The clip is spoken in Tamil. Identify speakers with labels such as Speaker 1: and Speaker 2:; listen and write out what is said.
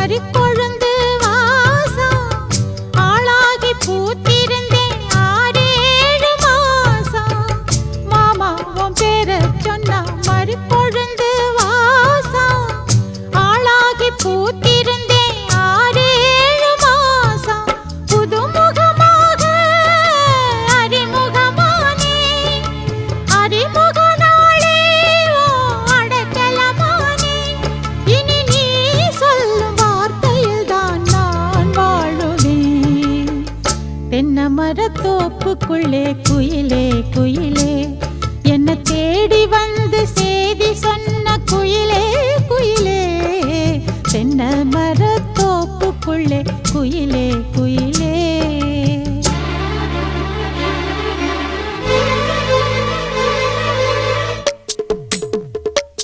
Speaker 1: மறிக்கொழுந்து வாசம் ஆளாகி பூத்திருந்தேன் 6-7 மாசம். மாமா உன் பேரை சொன்னா மறிக்கொழுந்து வாசம் ஆளாகி பூத்திருந்தேன் 6-7 மாசம். புதுமுகமாக அறிமுகமானே அறிமுக நாளே அடக்கலமானே. இனி நீ சொல்லும் வார்த்தையில் தான் நான் வாழுவேன். தென்னை மரத்தோப்புக்குள்ளே குயிலே குயிலே என்ன தேடி வந்து செய்தி சொன்ன குயிலே குயிலே. தென்னை மரத்தோப்புக்குள்ளே குயிலே குயிலே.